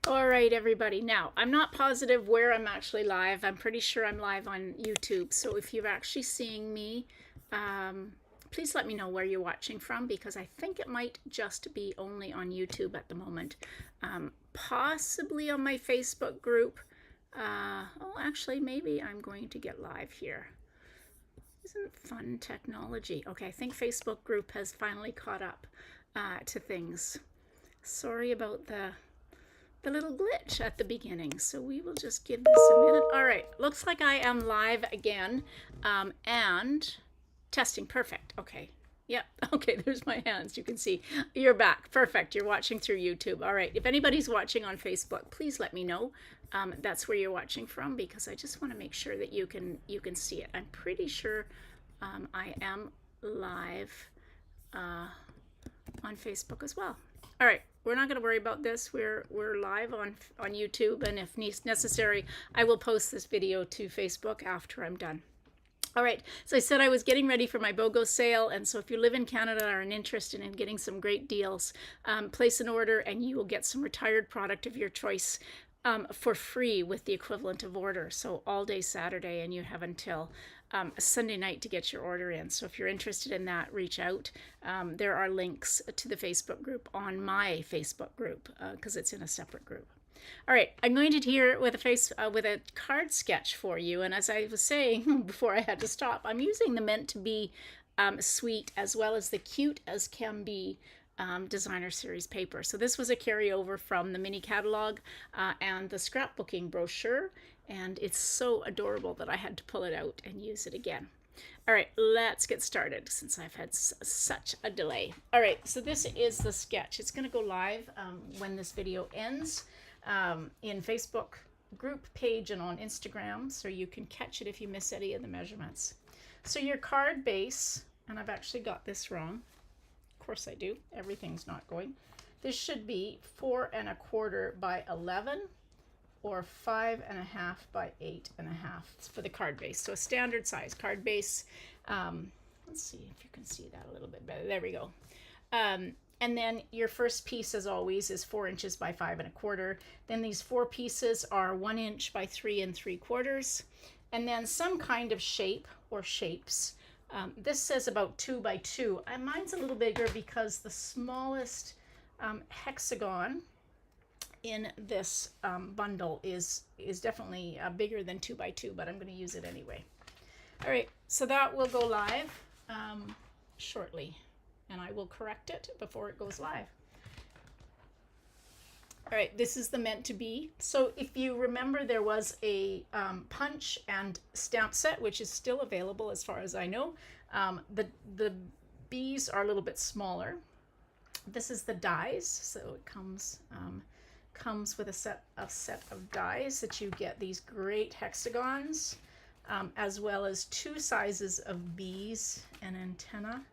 All right, everybody. Now, I'm not positive where I'm actually live. I'm pretty sure I'm live on YouTube. So if you're actually seeing me, please let me know where you're watching from because I think it might just be only on YouTube at the moment. Possibly on my Facebook group. Oh, actually, maybe I'm going to get live here. Isn't fun technology? Okay, I think Facebook group has finally caught up to things. Sorry about the little glitch at the beginning. So we will just give this a minute. All right, looks like I am live again and testing. Perfect. Okay. Yep. Okay, there's my hands. You can see you're back. Perfect. You're watching through YouTube. All right. If anybody's watching on Facebook, please let me know. That's where you're watching from because I just want to make sure that you can see it. I'm pretty sure I am live on Facebook as well. All right, we're not going to worry about this. We're live on YouTube, and if necessary, I will post this video to Facebook after I'm done. All right, so I said I was getting ready for my BOGO sale, and so if you live in Canada or are interested in getting some great deals, place an order and you will get some retired product of your choice for free with the equivalent of order. So all day Saturday, and you have until Sunday night to get your order in. So if you're interested in that, reach out. There are links to the Facebook group on my Facebook group because it's in a separate group. All right, I'm going to here with a card sketch for you. And as I was saying before I had to stop, I'm using the Meant to Be suite as well as the Cute as Can Be designer series paper. So this was a carryover from the mini catalog and the scrapbooking brochure, and it's so adorable that I had to pull it out and use it again. All right, let's get started since I've had such a delay. All right, so this is the sketch. It's going to go live when this video ends in Facebook group page and on Instagram, so you can catch it if you miss any of the measurements. So your card base, and I've actually got this wrong. Of course I do. Everything's not going. This should be 4 1/4 by 11 or 5 1/2 by 8 1/2. It's for the card base. So a standard size card base. Let's see if you can see that a little bit better. There we go. And then your first piece, as always, is 4 inches by 5 1/4. Then these 4 pieces are 1 inch by 3 3/4. And then some kind of shape or shapes. This says about 2 by 2. Mine's a little bigger because the smallest hexagon in this bundle is definitely bigger than 2 by 2, but I'm going to use it anyway. All right, so that will go live shortly, and I will correct it before it goes live. All right, this is the Meant to Be. So if you remember, there was a punch and stamp set, which is still available as far as I know. The bees are a little bit smaller. This is the dies, so it comes with a set of dies that you get these great hexagons, as well as 2 sizes of bees and antenna.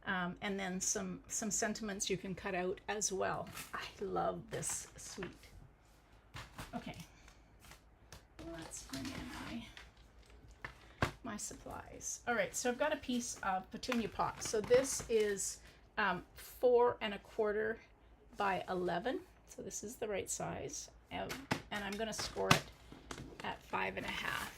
And then some sentiments you can cut out as well. I love this suite. Okay, let's bring in my supplies. All right, so I've got a piece of petunia pot. So this is 4 1/4 by 11. So this is the right size, and I'm going to score it at 5 1/2.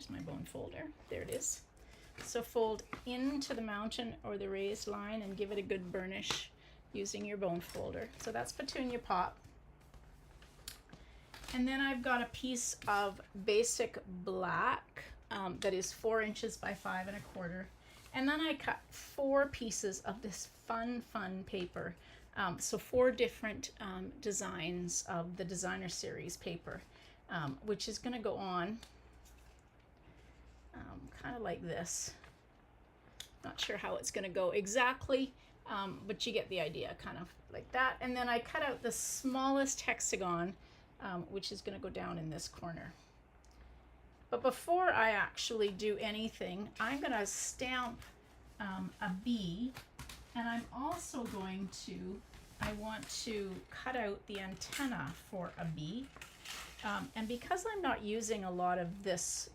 My bone folder. There it is. So fold into the mountain or the raised line and give it a good burnish using your bone folder. So that's petunia pot. And then I've got a piece of basic black that is 4 inches by 5 1/4. And then I cut 4 pieces of this fun paper. So 4 different designs of the designer series paper, which is going to go on kind of like this. Not sure how it's going to go exactly, but you get the idea, kind of like that. And then I cut out the smallest hexagon, which is going to go down in this corner. But before I actually do anything, I'm going to stamp a bee, and I'm also going to, I want to cut out the antenna for a bee. And because I'm not using a lot of this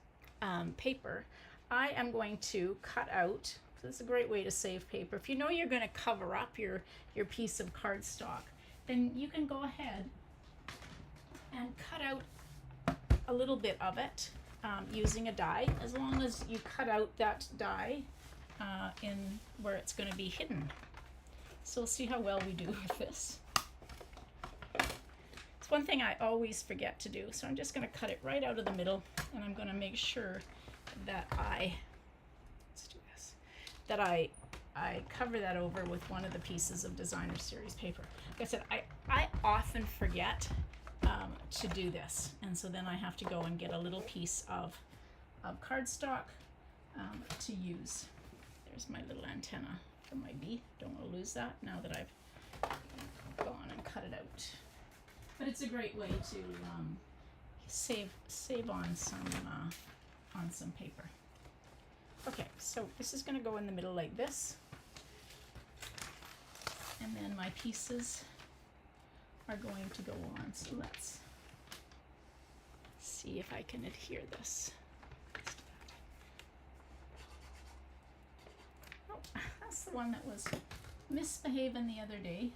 paper, I am going to cut out So it's a great way to save paper. If you know you're going to cover up your piece of cardstock, then you can go ahead and cut out a little bit of it using a die, as long as you cut out that die in where it's going to be hidden. So we'll see how well we do with this. It's one thing I always forget to do, so I'm just going to cut it right out of the middle, and I'm going to make sure that I cover that over with one of the pieces of designer series paper. Like I said, I often forget to do this, and so then I have to go and get a little piece of cardstock to use. There's my little antenna for my bee. Don't want to lose that now that I've gone and cut it out. But it's a great way to save on some paper. Okay, so this is going to go in the middle like this, and then my pieces are going to go on. So let's see if I can adhere this. Oh, that's the one that was misbehaving the other day,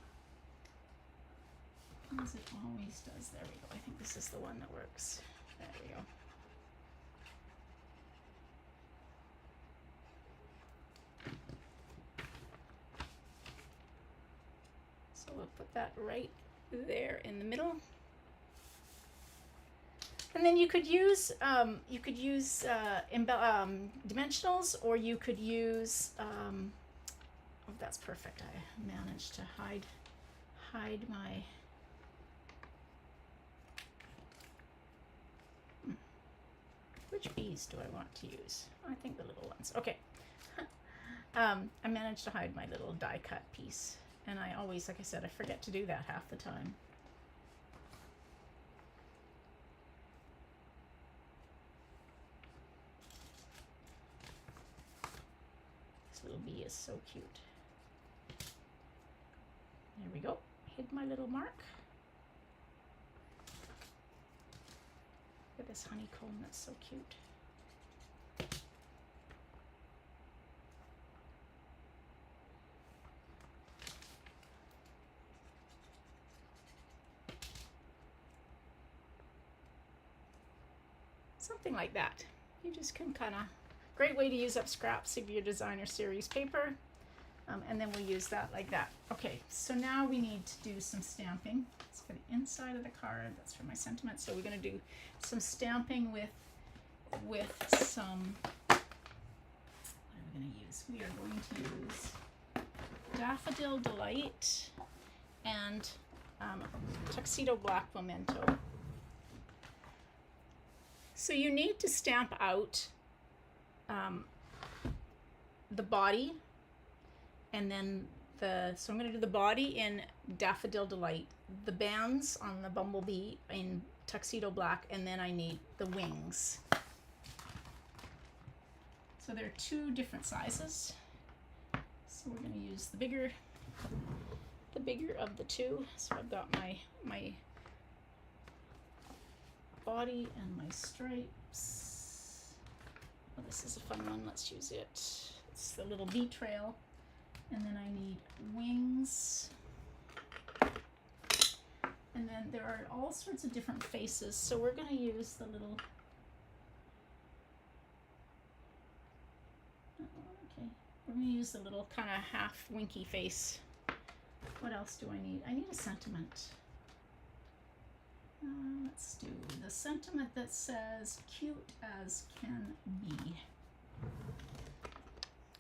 as it always does. There we go. I think this is the one that works. There we go. So we'll put that right there in the middle. And then you could use dimensionals, or you could use oh, that's perfect. I managed to hide my which bees do I want to use? I think the little ones. Okay. I managed to hide my little die cut piece, and I always, like I said, I forget to do that half the time. Little bee is so cute. There we go. Hid my little mark. Look at this honeycomb, that's so cute. Something like that. You just can kind of, great way to use up scraps of your designer series paper, and then we'll use that like that. Okay, so now we need to do some stamping. It's for the inside of the card. That's for my sentiments. So we're going to do some stamping with some, what are we going to use? We are going to use Daffodil Delight and Tuxedo Black Memento. So you need to stamp out the body, and then so I'm going to do the body in Daffodil Delight, the bands on the bumblebee in Tuxedo Black, and then I need the wings. So there are two different sizes. So we're going to use the bigger of the two. So I've got my body and my stripes. Oh, this is a fun one. Let's use it. It's the little bee trail. And then I need wings. And then there are all sorts of different faces. So we're going to use the little, okay, we're going to use the little kind of half winky face. What else do I need? I need a sentiment. Let's do the sentiment that says cute as can be.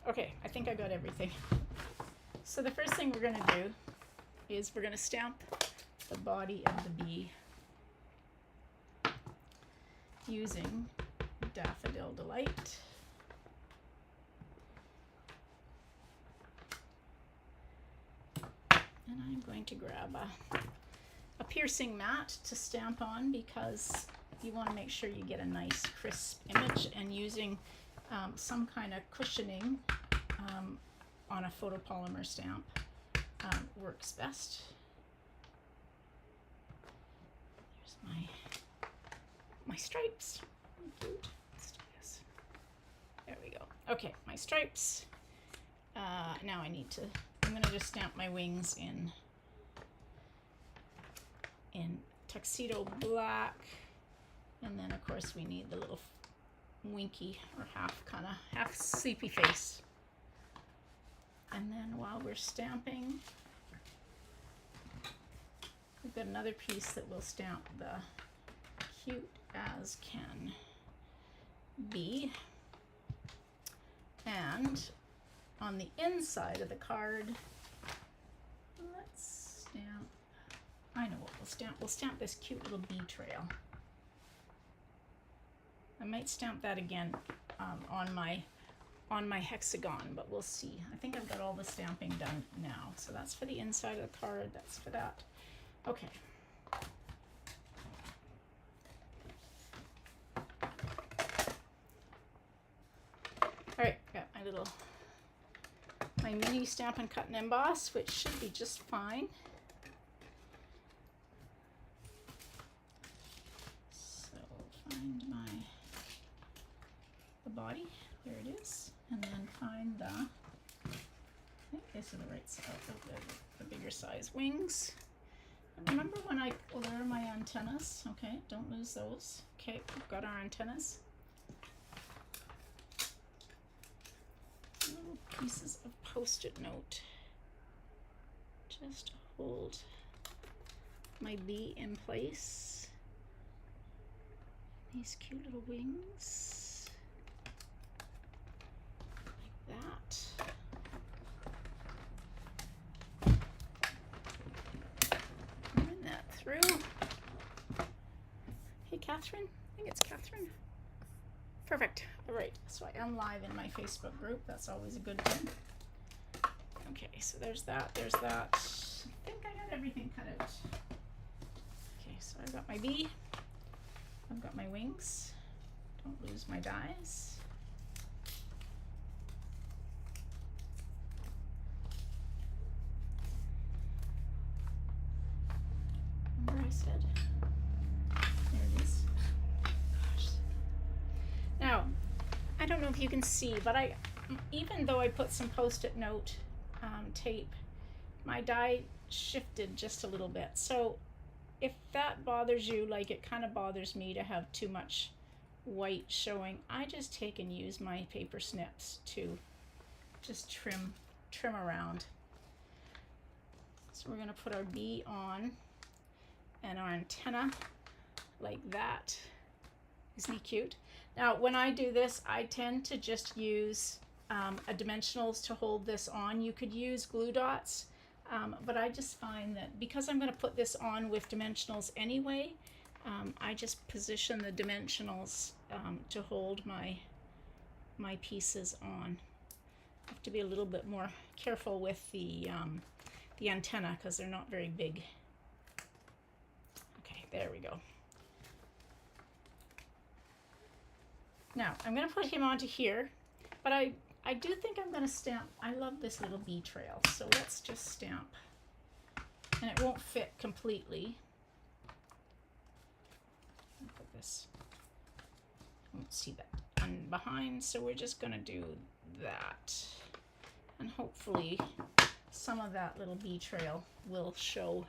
Okay, I think I got everything. So the first thing we're going to do is we're going to stamp the body of the bee using Daffodil Delight. And I'm going to grab a piercing mat to stamp on, because you want to make sure you get a nice crisp image, and using some kind of cushioning on a photopolymer stamp works best. There's my stripes. Cute. Let's do this. There we go. Okay, my stripes. Now I'm going to just stamp my wings in tuxedo black. And then of course we need the little winky or half sleepy face. And then while we're stamping, we've got another piece that will stamp the cute as can be. And on the inside of the card, let's stamp, I know what we'll stamp. We'll stamp this cute little bee trail. I might stamp that again on my hexagon, but we'll see. I think I've got all the stamping done now. So that's for the inside of the card, that's for that. Okay. All right, got my mini Stampin' Cut and Emboss, which should be just fine. So find the body, there it is, and then find I think this is the right size, the bigger size wings. And remember when there are my antennas, okay, don't lose those. Okay, we've got our antennas. Little pieces of Post-it note just to hold my bee in place. These cute little wings like that. Run that through. Hey Catherine, I think it's Catherine. Perfect. All right, so I am live in my Facebook group. That's always a good thing. Okay, so there's that, there's that. I think I got everything cut out. Okay, so I've got my bee. I've got my wings. Don't lose my dies. Remember I said? There it is. Gosh. Now, I don't know if you can see, but even though I put some Post-it note tape, my die shifted just a little bit. So if that bothers you, like it kind of bothers me to have too much white showing, I just take and use my paper snips to just trim around. So we're going to put our bee on and our antenna like that. Isn't he cute? Now when I do this, I tend to just use a dimensionals to hold this on. You could use glue dots, but I just find that because I'm going to put this on with dimensionals anyway, I just position the dimensionals to hold my pieces on. I have to be a little bit more careful with the antenna because they're not very big. Okay, there we go. Now I'm going to put him onto here, but I do think I'm going to stamp. I love this little bee trail, so let's just stamp. And it won't fit completely. I'll put this. I won't see that on behind, so we're just going to do that. And hopefully some of that little bee trail will show,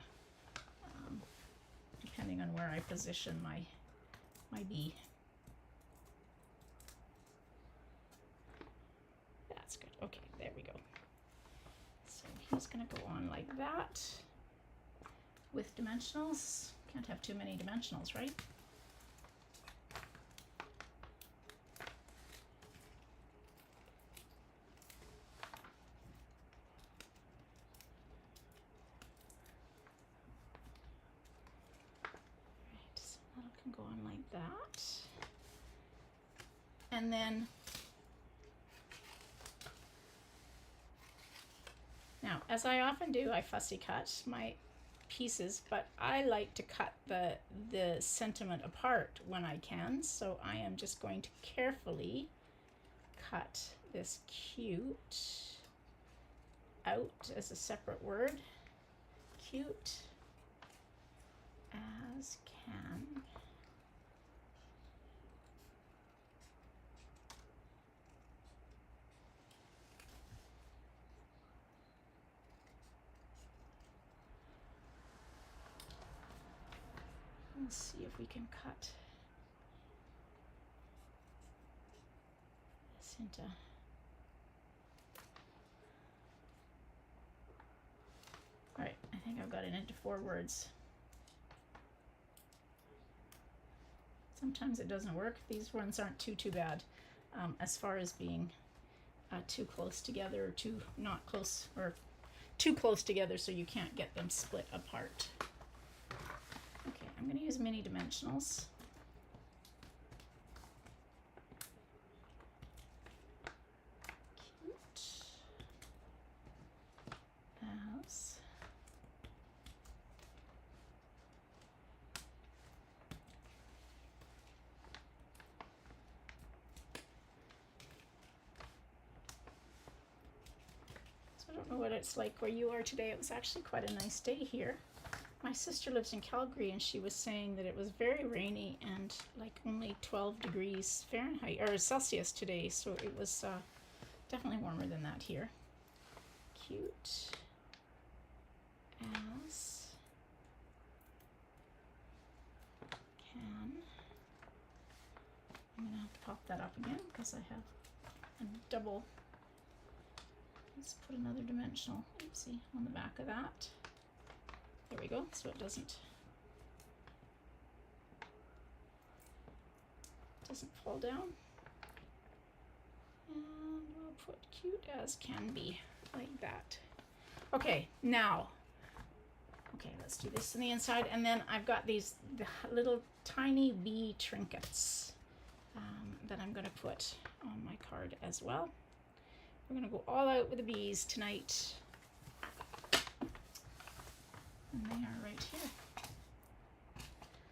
depending on where I position my bee. That's good. Okay, there we go. So he's going to go on like that with dimensionals. Can't have too many dimensionals, right? Right, so that can go on like that. And then now, as I often do, I fussy cut my pieces, but I like to cut the sentiment apart when I can. So I am just going to carefully cut this cute out as a separate word. Cute as can. Let's see if we can cut this into... All right, I think I've got it into 4 words. Sometimes it doesn't work. These ones aren't too bad as far as being too close together or too not close, or too close together so you can't get them split apart. Okay, I'm going to use mini dimensionals. Cute as I don't know what it's like where you are today. It was actually quite a nice day here. My sister lives in Calgary, and she was saying that it was very rainy and like only 12 degrees Fahrenheit or Celsius today, so it was definitely warmer than that here. Cute as can. I'm gonna have to pop that up again because I have a double. Let's put another dimensional, oopsie, on the back of that. There we go, so it doesn't fall down. And we'll put cute as can be, like that. Okay, now, let's do this on the inside, and then I've got these little tiny bee trinkets that I'm going to put on my card as well. We're going to go all out with the bees tonight. And they are right here.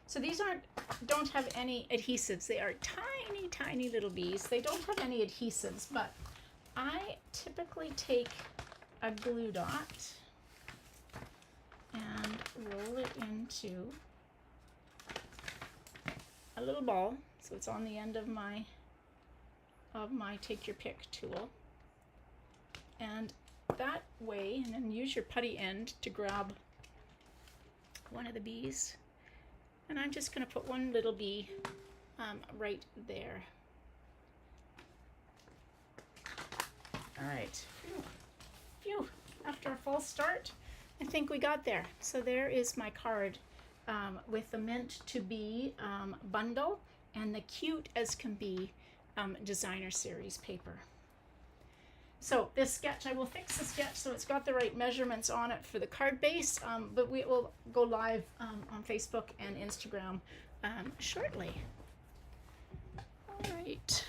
So these don't have any adhesives. They are tiny, tiny little bees. They don't have any adhesives, but I typically take a glue dot and roll it into a little ball. So it's on the end of my take your pick tool. And that way, and then use your putty end to grab one of the bees. And I'm just going to put one little bee right there. All right. Phew. After a false start, I think we got there. So there is my card with the Meant to Be bundle and the Cute as Can Be designer series paper. So this sketch, I will fix the sketch so it's got the right measurements on it for the card base, but we will go live on Facebook and Instagram shortly. All right.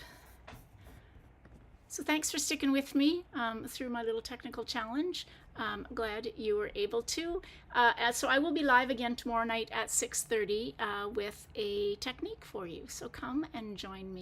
So thanks for sticking with me through my little technical challenge. Glad you were able to. So I will be live again tomorrow night at 6:30 with a technique for you. So come and join me.